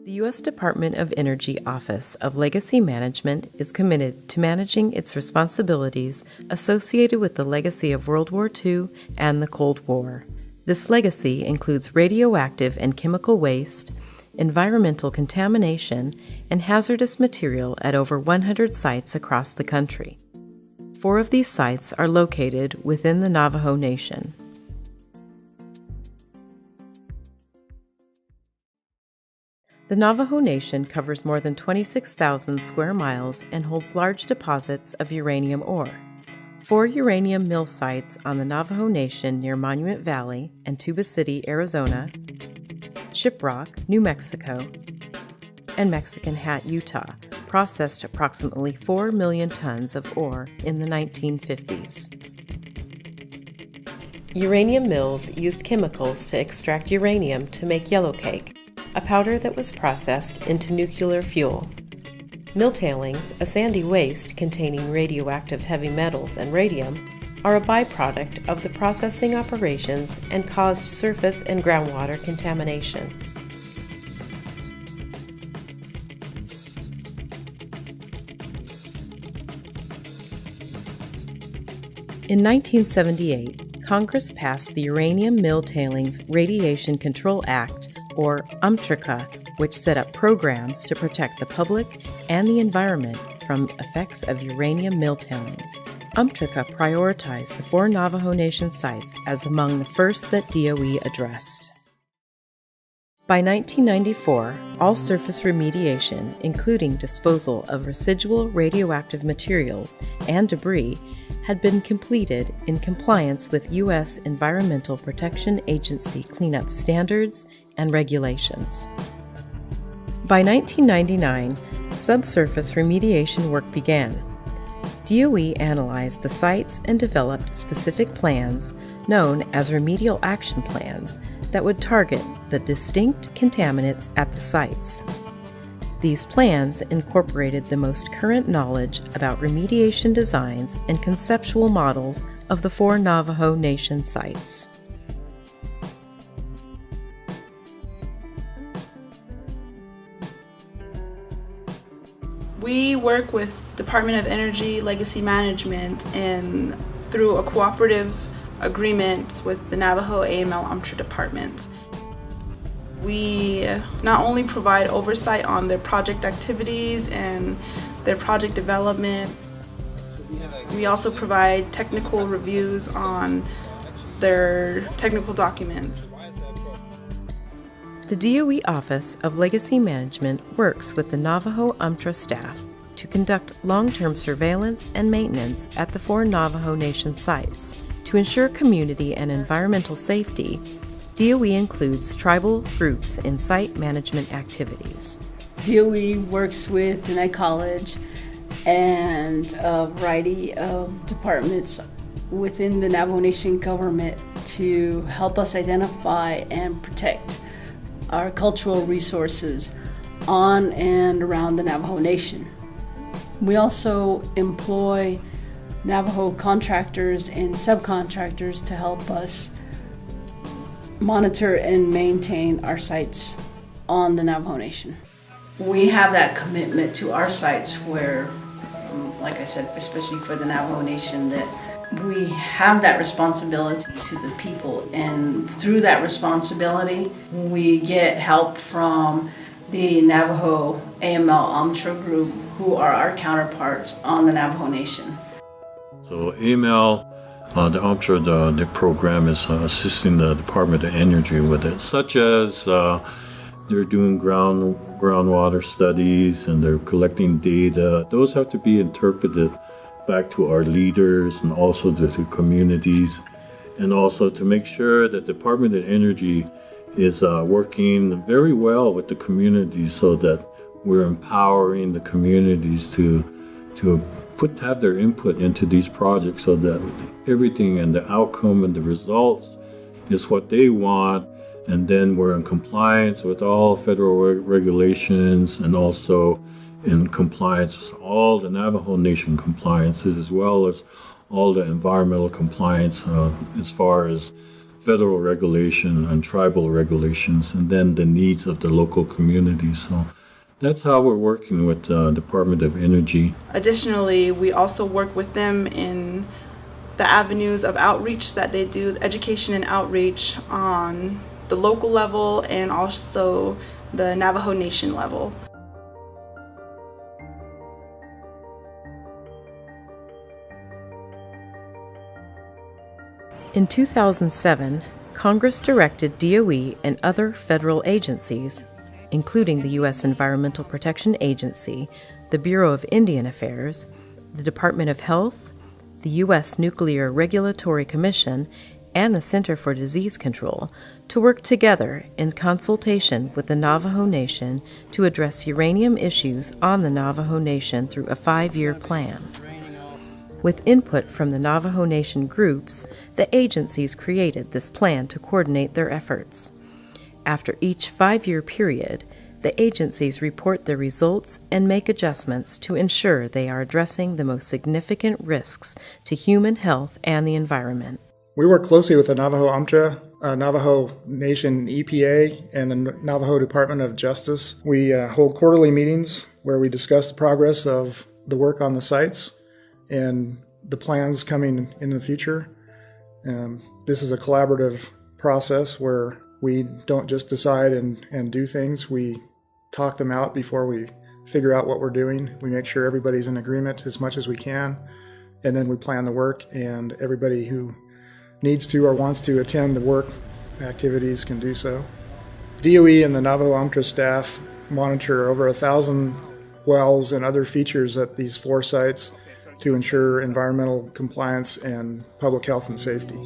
The U.S. Department of Energy Office of Legacy Management is committed to managing its responsibilities associated with the legacy of World War II and the Cold War. This legacy includes radioactive and chemical waste, environmental contamination, and hazardous material at over 100 sites across the country. 4 of these sites are located within the Navajo Nation. The Navajo Nation covers more than 26,000 square miles and holds large deposits of uranium ore. 4 uranium mill sites on the Navajo Nation near Monument Valley and Tuba City, Arizona, Shiprock, New Mexico, and Mexican Hat, Utah, processed approximately 4 million tons of ore in the 1950s. Uranium mills used chemicals to extract uranium to make yellowcake, a powder that was processed into nuclear fuel. Mill tailings, a sandy waste containing radioactive heavy metals and radium, are a byproduct of the processing operations and caused surface and groundwater contamination. In 1978, Congress passed the Uranium Mill Tailings Radiation Control Act, or UMTRCA, which set up programs to protect the public and the environment from effects of uranium mill tailings. UMTRCA prioritized the 4 Navajo Nation sites as among the first that DOE addressed. By 1994, all surface remediation, including disposal of residual radioactive materials and debris, had been completed in compliance with U.S. Environmental Protection Agency cleanup standards and regulations. By 1999, subsurface remediation work began. DOE analyzed the sites and developed specific plans, known as remedial action plans, that would target the distinct contaminants at the sites. These plans incorporated the most current knowledge about remediation designs and conceptual models of the 4 Navajo Nation sites. We work with Department of Energy Legacy Management and through a cooperative agreement with the Navajo AML UMTRA department. We not only provide oversight on their project activities and their project development, we also provide technical reviews on their technical documents. The DOE Office of Legacy Management works with the Navajo UMTRA staff to conduct long-term surveillance and maintenance at the 4 Navajo Nation sites. To ensure community and environmental safety, DOE includes tribal groups in site management activities. DOE works with Denai College and a variety of departments within the Navajo Nation government to help us identify and protect our cultural resources on and around the Navajo Nation. We also employ Navajo contractors and subcontractors to help us monitor and maintain our sites on the Navajo Nation. We have that commitment to our sites where, like I said, especially for the Navajo Nation, that we have that responsibility to the people, and through that responsibility we get help from the Navajo AML UMTRA group, who are our counterparts on the Navajo Nation. So AML, the UMTRA, the program is assisting the Department of Energy with it, such as they're doing groundwater studies and they're collecting data. Those have to be interpreted back to our leaders and also to the communities, and also to make sure that the Department of Energy is working very well with the communities so that we're empowering the communities to have their input into these projects so that everything and the outcome and the results is what they want, and then we're in compliance with all federal regulations and also in compliance with all the Navajo Nation compliances, as well as all the environmental compliance as far as federal regulation and tribal regulations, and then the needs of the local community. So that's how we're working with the Department of Energy. Additionally, we also work with them in the avenues of outreach that they do, education and outreach on the local level and also the Navajo Nation level. In 2007, Congress directed DOE and other federal agencies, including the U.S. Environmental Protection Agency, the Bureau of Indian Affairs, the Department of Health, the U.S. Nuclear Regulatory Commission, and the Center for Disease Control to work together in consultation with the Navajo Nation to address uranium issues on the Navajo Nation through a 5-year plan. With input from the Navajo Nation groups, the agencies created this plan to coordinate their efforts. After each 5-year period, the agencies report their results and make adjustments to ensure they are addressing the most significant risks to human health and the environment. We work closely with the Navajo AMTRA, Navajo Nation EPA, and the Navajo Department of Justice. We hold quarterly meetings where we discuss the progress of the work on the sites and the plans coming in the future. This is a collaborative process where we don't just decide and do things. We talk them out before we figure out what we're doing. We make sure everybody's in agreement as much as we can, and then we plan the work, and everybody who needs to or wants to attend the work activities can do so. DOE and the Navajo AMTRA staff monitor over 1,000 wells and other features at these 4 sites to ensure environmental compliance and public health and safety.